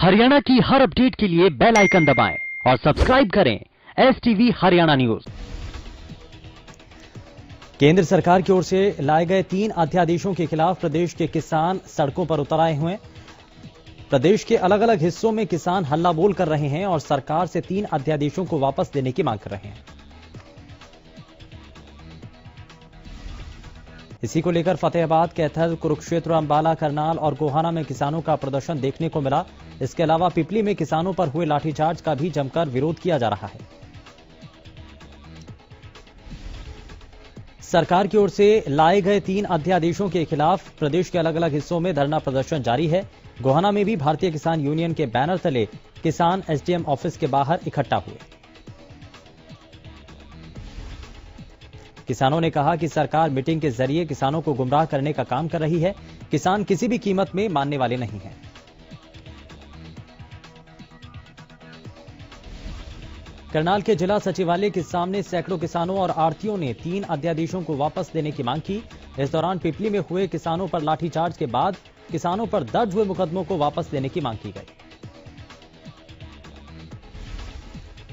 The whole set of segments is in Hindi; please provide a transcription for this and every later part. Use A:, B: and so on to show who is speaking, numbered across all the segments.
A: हरियाणा की हर अपडेट के लिए बेल आइकन दबाएं और सब्सक्राइब करें STV हरियाणा न्यूज।
B: केंद्र सरकार की ओर से लाए गए 3 अध्यादेशों के खिलाफ प्रदेश के किसान सड़कों पर उतर आए हुए हैं। प्रदेश के अलग अलग हिस्सों में किसान हल्ला बोल कर रहे हैं और सरकार से 3 अध्यादेशों को वापस लेने की मांग कर रहे हैं। इसी को लेकर फतेहाबाद, कैथल, कुरुक्षेत्र, अंबाला, करनाल और गोहाना में किसानों का प्रदर्शन देखने को मिला। इसके अलावा पिपली में किसानों पर हुए लाठीचार्ज का भी जमकर विरोध किया जा रहा है। सरकार की ओर से लाए गए 3 अध्यादेशों के खिलाफ प्रदेश के अलग अलग हिस्सों में धरना प्रदर्शन जारी है। गोहाना में भी भारतीय किसान यूनियन के बैनर तले किसान SDM ऑफिस के बाहर इकट्ठा हुए। किसानों ने कहा कि सरकार मीटिंग के जरिए किसानों को गुमराह करने का काम कर रही है। किसान किसी भी कीमत में मानने वाले नहीं हैं। करनाल के जिला सचिवालय के सामने सैकड़ों किसानों और आढ़तियों ने 3 अध्यादेशों को वापस लेने की मांग की। इस दौरान पिपली में हुए किसानों पर लाठीचार्ज के बाद किसानों पर दर्ज हुए मुकदमों को वापस लेने की मांग की गई।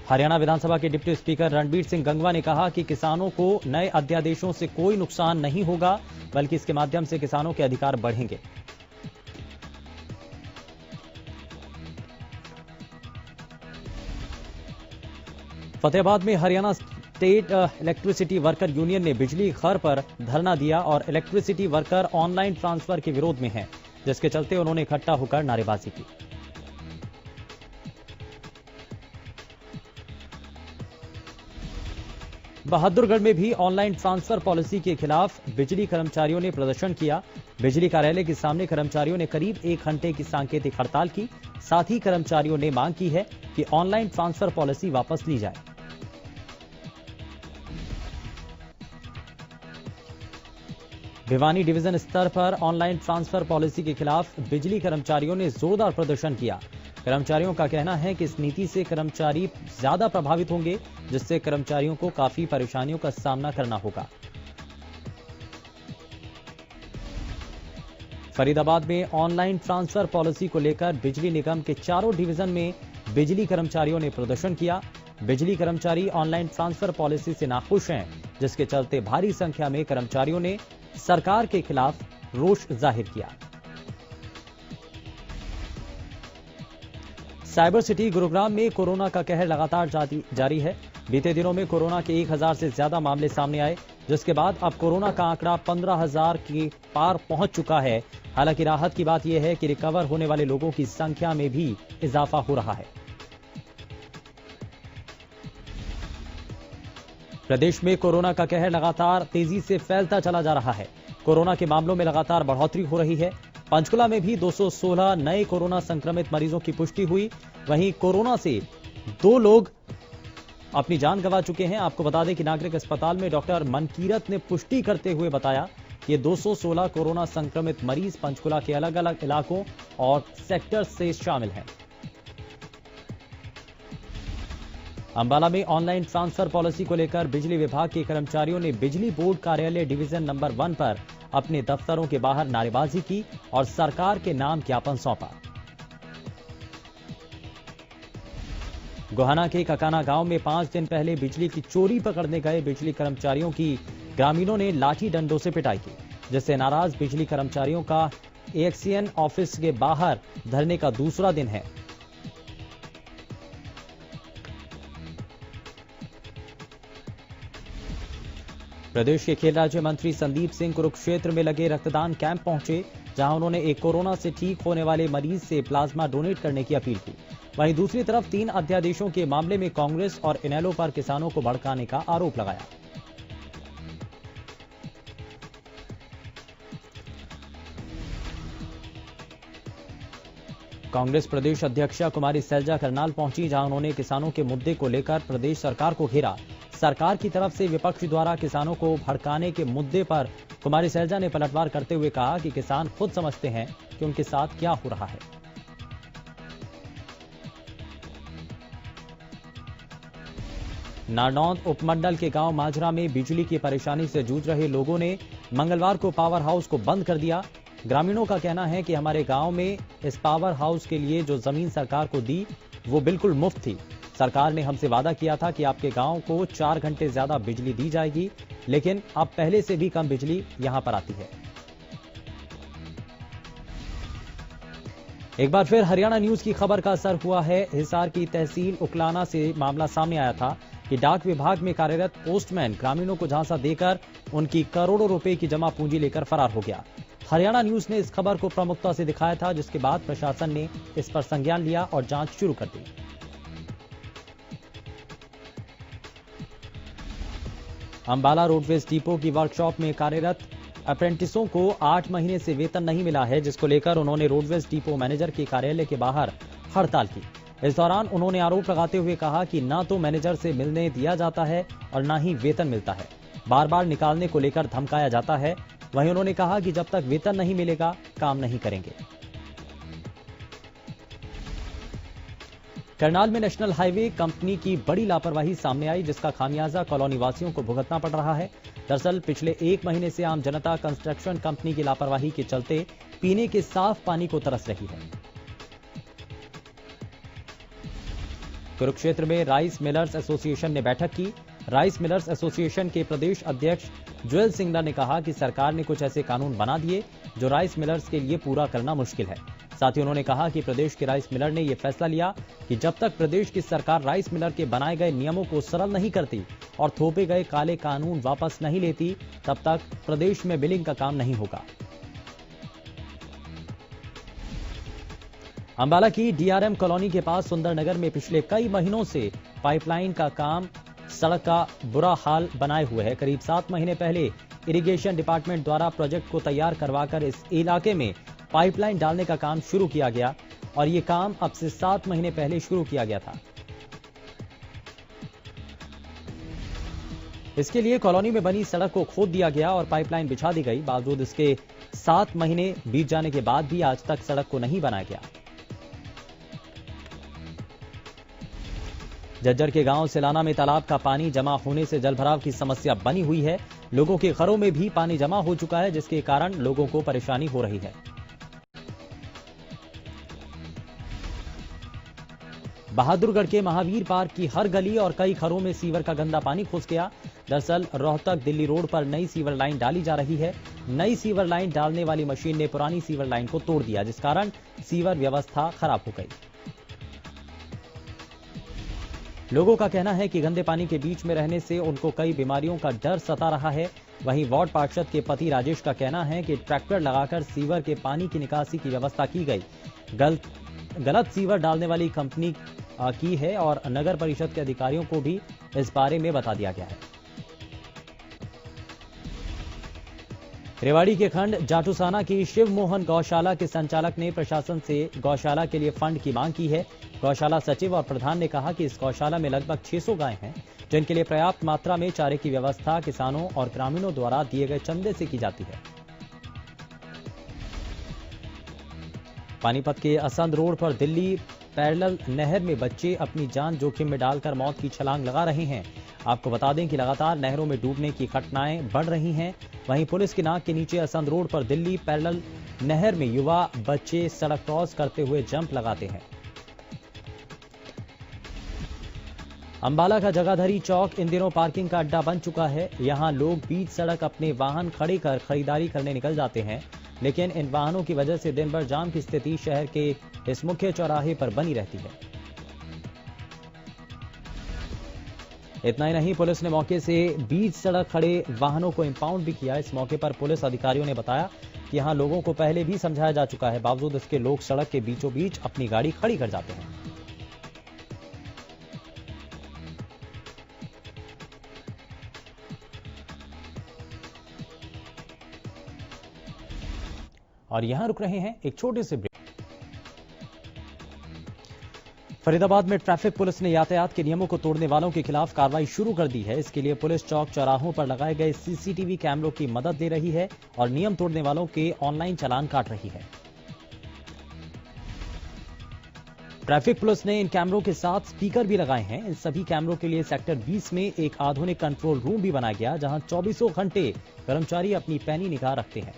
B: हरियाणा विधानसभा के डिप्टी स्पीकर रणबीर सिंह गंगवा ने कहा कि किसानों को नए अध्यादेशों से कोई नुकसान नहीं होगा, बल्कि इसके माध्यम से किसानों के अधिकार बढ़ेंगे। फतेहाबाद में Haryana state electricity worker union ने बिजली घर पर धरना दिया और इलेक्ट्रिसिटी वर्कर ऑनलाइन ट्रांसफर के विरोध में हैं, जिसके चलते उन्होंने इकट्ठा होकर नारेबाजी की। बहादुरगढ़ में भी ऑनलाइन ट्रांसफर पॉलिसी के खिलाफ बिजली कर्मचारियों ने प्रदर्शन किया। बिजली कार्यालय के सामने कर्मचारियों ने करीब 1 घंटे की सांकेतिक हड़ताल की। साथ ही कर्मचारियों ने मांग की है कि ऑनलाइन ट्रांसफर पॉलिसी वापस ली जाए। भिवानी डिवीजन स्तर पर ऑनलाइन ट्रांसफर पॉलिसी के खिलाफ बिजली कर्मचारियों ने जोरदार प्रदर्शन किया। कर्मचारियों का कहना है कि इस नीति से कर्मचारी ज्यादा प्रभावित होंगे, जिससे कर्मचारियों को काफी परेशानियों का सामना करना होगा। फरीदाबाद में ऑनलाइन ट्रांसफर पॉलिसी को लेकर बिजली निगम के चारों डिवीजन में बिजली कर्मचारियों ने प्रदर्शन किया। बिजली कर्मचारी ऑनलाइन ट्रांसफर पॉलिसी से नाखुश हैं, जिसके चलते भारी संख्या में कर्मचारियों ने सरकार के खिलाफ रोष जाहिर किया। साइबर सिटी गुरुग्राम में कोरोना का कहर लगातार जारी है। बीते दिनों में कोरोना के 1000 से ज्यादा मामले सामने आए, जिसके बाद अब कोरोना का आंकड़ा 15,000 के पार पहुंच चुका है। हालांकि राहत की बात यह है कि रिकवर होने वाले लोगों की संख्या में भी इजाफा हो रहा है। प्रदेश में कोरोना का कहर लगातार तेजी से फैलता चला जा रहा है। कोरोना के मामलों में लगातार बढ़ोतरी हो रही है। पंचकुला में भी 216 नए कोरोना संक्रमित मरीजों की पुष्टि हुई। वहीं कोरोना से 2 लोग अपनी जान गंवा चुके हैं। आपको बता दें कि नागरिक अस्पताल में डॉक्टर मनकीरत ने पुष्टि करते हुए बताया कि 216 कोरोना संक्रमित मरीज पंचकुला के अलग अलग इलाकों और सेक्टर से शामिल हैं। अंबाला में ऑनलाइन ट्रांसफर पॉलिसी को लेकर बिजली विभाग के कर्मचारियों ने बिजली बोर्ड कार्यालय डिवीजन नंबर 1 पर अपने दफ्तरों के बाहर नारेबाजी की और सरकार के नाम ज्ञापन सौंपा। गोहाना के ककाना गांव में 5 दिन पहले बिजली की चोरी पकड़ने गए बिजली कर्मचारियों की ग्रामीणों ने लाठी डंडों से पिटाई की, जिससे नाराज बिजली कर्मचारियों का AXN ऑफिस के बाहर धरने का दूसरा दिन है। प्रदेश के खेल राज्य मंत्री संदीप सिंह कुरुक्षेत्र में लगे रक्तदान कैंप पहुंचे, जहां उन्होंने एक कोरोना से ठीक होने वाले मरीज से प्लाज्मा डोनेट करने की अपील की। वहीं दूसरी तरफ 3 अध्यादेशों के मामले में कांग्रेस और इनेलो पर किसानों को भड़काने का आरोप लगाया। कांग्रेस प्रदेश अध्यक्षा कुमारी सैलजा करनाल पहुंची, जहां उन्होंने किसानों के मुद्दे को लेकर प्रदेश सरकार को घेरा। सरकार की तरफ से विपक्ष द्वारा किसानों को भड़काने के मुद्दे पर कुमारी सैलजा ने पलटवार करते हुए कहा कि किसान खुद समझते हैं कि उनके साथ क्या हो रहा है। नारनौंद उपमंडल के गांव माजरा में बिजली की परेशानी से जूझ रहे लोगों ने मंगलवार को पावर हाउस को बंद कर दिया। ग्रामीणों का कहना है कि हमारे गांव में इस पावर हाउस के लिए जो जमीन सरकार को दी वो बिल्कुल मुफ्त थी। सरकार ने हमसे वादा किया था कि आपके गांव को 4 घंटे ज्यादा बिजली दी जाएगी, लेकिन अब पहले से भी कम बिजली यहां पर आती है। एक बार फिर हरियाणा न्यूज की खबर का असर हुआ है। हिसार की तहसील उकलाना से मामला सामने आया था कि डाक विभाग में कार्यरत पोस्टमैन ग्रामीणों को झांसा देकर उनकी करोड़ों रुपए की जमा पूंजी लेकर फरार हो गया। हरियाणा न्यूज ने इस खबर को प्रमुखता से दिखाया था, जिसके बाद प्रशासन ने इस पर संज्ञान लिया और जांच शुरू कर दी। अंबाला रोडवेज डिपो की वर्कशॉप में कार्यरत अप्रेंटिसों को 8 महीने से वेतन नहीं मिला है, जिसको लेकर उन्होंने रोडवेज डिपो मैनेजर के कार्यालय के बाहर हड़ताल की। इस दौरान उन्होंने आरोप लगाते हुए कहा कि ना तो मैनेजर से मिलने दिया जाता है और ना ही वेतन मिलता है, बार बार निकालने को लेकर धमकाया जाता है। वहीं उन्होंने कहा कि जब तक वेतन नहीं मिलेगा काम नहीं करेंगे। करनाल में नेशनल हाईवे कंपनी की बड़ी लापरवाही सामने आई, जिसका खामियाजा कॉलोनी वासियों को भुगतना पड़ रहा है। दरअसल पिछले 1 महीने से आम जनता कंस्ट्रक्शन कंपनी की लापरवाही के चलते पीने के साफ पानी को तरस रही है। कुरुक्षेत्र में राइस मिलर्स एसोसिएशन ने बैठक की। राइस मिलर्स एसोसिएशन के प्रदेश अध्यक्ष ज्वेल सिंगला ने कहा कि सरकार ने कुछ ऐसे कानून बना दिए जो राइस मिलर्स के लिए पूरा करना मुश्किल है। साथ ही उन्होंने कहा कि प्रदेश के राइस मिलर ने यह फैसला लिया कि जब तक प्रदेश की सरकार राइस मिलर के बनाए गए नियमों को सरल नहीं करती और थोपे गए काले कानून वापस नहीं लेती, तब तक प्रदेश में बिलिंग का काम नहीं होगा। अंबाला की डीआरएम कॉलोनी के पास सुंदरनगर में पिछले कई महीनों से पाइपलाइन का काम सड़क का बुरा हाल बनाए हुए है। करीब 7 महीने पहले इरिगेशन डिपार्टमेंट द्वारा प्रोजेक्ट को तैयार करवाकर इस इलाके में पाइपलाइन डालने का काम शुरू किया गया और यह काम अब से 7 महीने पहले शुरू किया गया था। इसके लिए कॉलोनी में बनी सड़क को खोद दिया गया और पाइपलाइन बिछा दी गई। बावजूद इसके 7 महीने बीत जाने के बाद भी आज तक सड़क को नहीं बनाया गया। झज्जर के गांव सिलाना में तालाब का पानी जमा होने से जलभराव की समस्या बनी हुई है। लोगों के घरों में भी पानी जमा हो चुका है, जिसके कारण लोगों को परेशानी हो रही है। बहादुरगढ़ के महावीर पार्क की हर गली और कई घरों में सीवर का गंदा पानी घुस गया। दरअसल रोहतक दिल्ली रोड पर नई सीवर लाइन डाली जा रही है। नई सीवर लाइन डालने वाली मशीन ने पुरानी सीवर लाइन को तोड़ दिया, जिस कारण सीवर व्यवस्था खराब हो गई। लोगों का कहना है कि गंदे पानी के बीच में रहने से उनको कई बीमारियों का डर सता रहा है। वहीं वार्ड पार्षद के पति राजेश का कहना है कि ट्रैक्टर लगाकर सीवर के पानी की निकासी की व्यवस्था की गई, गलत सीवर डालने वाली कंपनी की है और नगर परिषद के अधिकारियों को भी इस बारे में बता दिया गया है। रेवाड़ी के खंड जाटूसाना की शिव मोहन गौशाला के संचालक ने प्रशासन से गौशाला के लिए फंड की मांग की है। गौशाला सचिव और प्रधान ने कहा कि इस गौशाला में लगभग 600 गायें हैं, जिनके लिए पर्याप्त मात्रा में चारे की व्यवस्था किसानों और ग्रामीणों द्वारा दिए गए चंदे से की जाती है। पानीपत के असंध रोड पर दिल्ली पैरेलल नहर में बच्चे अपनी जान जोखिम में डालकर मौत की छलांग लगा रहे हैं। आपको बता दें कि लगातार नहरों में डूबने की घटनाएं बढ़ रही हैं। वहीं पुलिस की नाक के नीचे असंध रोड पर दिल्ली पैरेलल नहर में युवा बच्चे सड़क क्रॉस करते हुए जंप लगाते हैं। अंबाला का जगाधरी चौक इन दिनों पार्किंग का अड्डा बन चुका है। यहां लोग बीच सड़क अपने वाहन खड़े कर खरीदारी करने निकल जाते हैं, लेकिन इन वाहनों की वजह से दिन भर जाम की स्थिति शहर के इस मुख्य चौराहे पर बनी रहती है। इतना ही नहीं, पुलिस ने मौके से बीच सड़क खड़े वाहनों को इंपाउंड भी किया। इस मौके पर पुलिस अधिकारियों ने बताया कि यहां लोगों को पहले भी समझाया जा चुका है, बावजूद इसके लोग सड़क के बीचों बीच अपनी गाड़ी खड़ी कर जाते हैं। और यहां रुक रहे हैं एक छोटे से ब्रेक। फरीदाबाद में ट्रैफिक पुलिस ने यातायात के नियमों को तोड़ने वालों के खिलाफ कार्रवाई शुरू कर दी है। इसके लिए पुलिस चौक चौराहों पर लगाए गए सीसीटीवी कैमरों की मदद ले रही है और नियम तोड़ने वालों के ऑनलाइन चालान काट रही है। ट्रैफिक पुलिस ने इन कैमरों के साथ स्पीकर भी लगाए हैं। इन सभी कैमरों के लिए सेक्टर 20 में एक आधुनिक कंट्रोल रूम भी बनाया गया, जहां 24 घंटे कर्मचारी अपनी पैनी निगाह रखते हैं।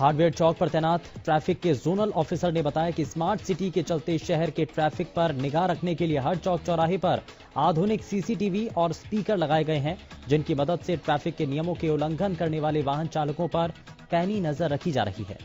B: हार्डवेयर चौक पर तैनात ट्रैफिक के जोनल ऑफिसर ने बताया कि स्मार्ट सिटी के चलते शहर के ट्रैफिक पर निगाह रखने के लिए हर चौक चौराहे पर आधुनिक सीसीटीवी और स्पीकर लगाए गए हैं, जिनकी मदद से ट्रैफिक के नियमों के उल्लंघन करने वाले वाहन चालकों पर पैनी नजर रखी जा रही है।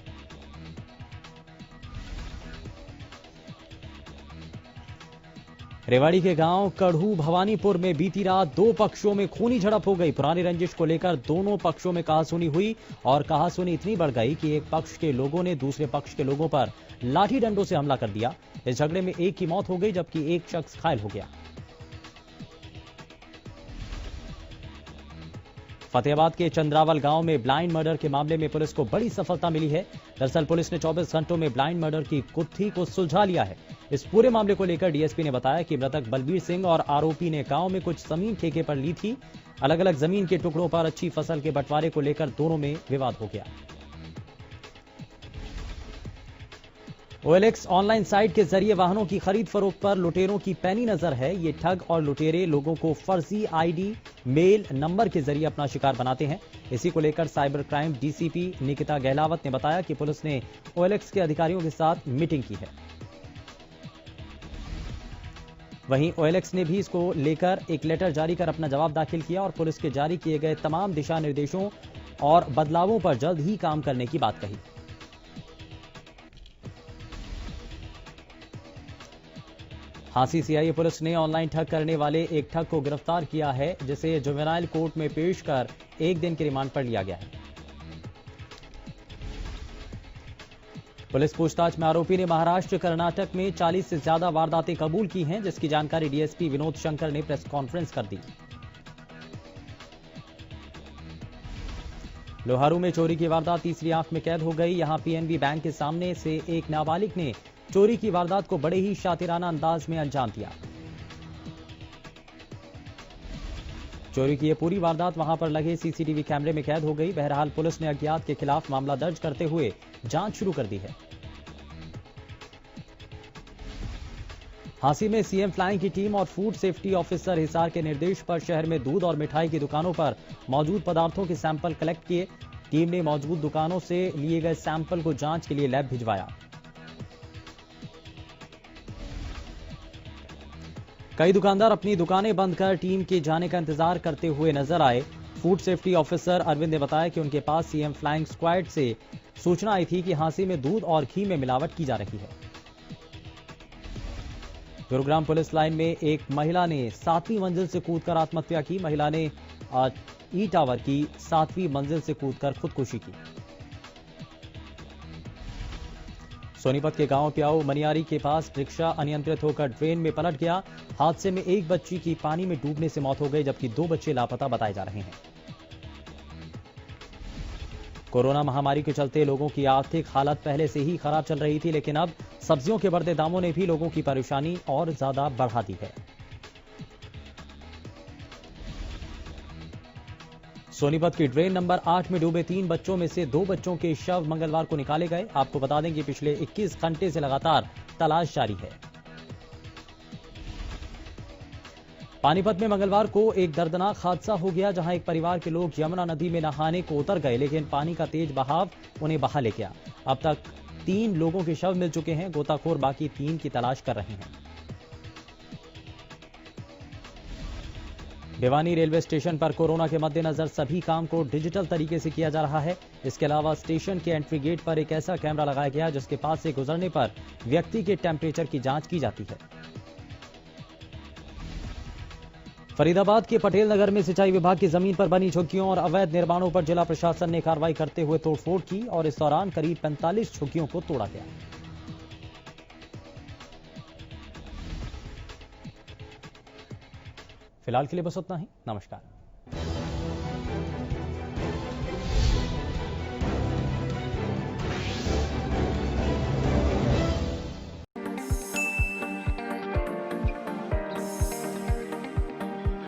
B: रेवाड़ी के गांव कढ़ू भवानीपुर में बीती रात दो पक्षों में खूनी झड़प हो गई। पुरानी रंजिश को लेकर दोनों पक्षों में कहासुनी हुई और कहासुनी इतनी बढ़ गई कि एक पक्ष के लोगों ने दूसरे पक्ष के लोगों पर लाठी डंडों से हमला कर दिया। इस झगड़े में एक की मौत हो गई जबकि एक शख्स घायल हो गया। फतेहाबाद के चंद्रावल गांव में ब्लाइंड मर्डर के मामले में पुलिस को बड़ी सफलता मिली है। दरअसल पुलिस ने 24 घंटों में ब्लाइंड मर्डर की गुत्थी को सुलझा लिया है। इस पूरे मामले को लेकर डीएसपी ने बताया कि मृतक बलबीर सिंह और आरोपी ने गांव में कुछ जमीन ठेके पर ली थी। अलग अलग जमीन के टुकड़ों पर अच्छी फसल के बंटवारे को लेकर दोनों में विवाद हो गया। OLX ऑनलाइन साइट के जरिए वाहनों की खरीद फरोख्त पर लुटेरों की पैनी नजर है। ये ठग और लुटेरे लोगों को फर्जी आईडी, मेल नंबर के जरिए अपना शिकार बनाते हैं। इसी को लेकर cyber crime DCP Nikita Gahlawat ने बताया कि पुलिस ने OLX के अधिकारियों के साथ मीटिंग की है। वहीं OLX ने भी इसको लेकर एक लेटर जारी कर अपना जवाब दाखिल किया और पुलिस के जारी किए गए तमाम दिशा निर्देशों और बदलावों पर जल्द ही काम करने की बात कही। हांसी सीआईए पुलिस ने ऑनलाइन ठग करने वाले एक ठग को गिरफ्तार किया है, जिसे जुवेनाइल कोर्ट में पेश कर 1 दिन के रिमांड पर लिया गया है। पुलिस पूछताछ में आरोपी ने महाराष्ट्र, कर्नाटक में 40 से ज्यादा वारदातें कबूल की हैं, जिसकी जानकारी डीएसपी विनोद शंकर ने प्रेस कॉन्फ्रेंस कर दी। लोहारू में चोरी की वारदात तीसरी आंख में कैद हो गई। यहां पीएनबी बैंक के सामने से एक नाबालिग ने चोरी की वारदात को बड़े ही शातिराना अंदाज में अंजाम दिया। चोरी की यह पूरी वारदात वहां पर लगे सीसीटीवी कैमरे में कैद हो गई। बहरहाल पुलिस ने अज्ञात के खिलाफ मामला दर्ज करते हुए जांच शुरू कर दी है। हांसी में सीएम फ्लाइंग की टीम और फूड सेफ्टी ऑफिसर हिसार के निर्देश पर शहर में दूध और मिठाई की दुकानों पर मौजूद पदार्थों के सैंपल कलेक्ट किए। टीम ने मौजूद दुकानों से लिए गए सैंपल को जांच के लिए लैब भिजवाया। कई दुकानदार अपनी दुकानें बंद कर टीम के जाने का इंतजार करते हुए नजर आए। फूड सेफ्टी ऑफिसर अरविंद ने बताया कि उनके पास सीएम फ्लाइंग स्क्वाड से सूचना आई थी कि हांसी में दूध और घी में मिलावट की जा रही है। गुरुग्राम पुलिस लाइन में एक महिला ने 7वीं मंजिल से कूदकर आत्महत्या की। महिला ने ई टावर की 7वीं मंजिल से कूदकर खुदकुशी की। सोनीपत के गांव प्याऊ मनियारी के पास रिक्शा अनियंत्रित होकर ड्रेन में पलट गया। हादसे में एक बच्ची की पानी में डूबने से मौत हो गई, जबकि 2 बच्चे लापता बताए जा रहे हैं। कोरोना महामारी के चलते लोगों की आर्थिक हालत पहले से ही खराब चल रही थी, लेकिन अब सब्जियों के बढ़ते दामों ने भी लोगों की परेशानी और ज्यादा बढ़ा दी है। सोनीपत की ड्रेन नंबर 8 में डूबे 3 बच्चों में से 2 बच्चों के शव मंगलवार को निकाले गए। आपको बता दें कि पिछले 21 घंटे से लगातार तलाश जारी है। पानीपत में मंगलवार को एक दर्दनाक हादसा हो गया, जहां एक परिवार के लोग यमुना नदी में नहाने को उतर गए, लेकिन पानी का तेज बहाव उन्हें बहा ले गया। अब तक 3 लोगों के शव मिल चुके हैं। गोताखोर बाकी 3 की तलाश कर रहे हैं। भिवानी रेलवे स्टेशन पर कोरोना के मद्देनजर सभी काम को डिजिटल तरीके से किया जा रहा है। इसके अलावा स्टेशन के एंट्री गेट पर एक ऐसा कैमरा लगाया गया जिसके पास से गुजरने पर व्यक्ति के टेम्परेचर की जांच की जाती है। फरीदाबाद के पटेल नगर में सिंचाई विभाग की जमीन पर बनी झुग्गियों और अवैध निर्माणों पर जिला प्रशासन ने कार्रवाई करते हुए तोड़फोड़ की और इस दौरान करीब 45 झुग्गियों को तोड़ा गया। फिलहाल के लिए बस उतना ही। नमस्कार।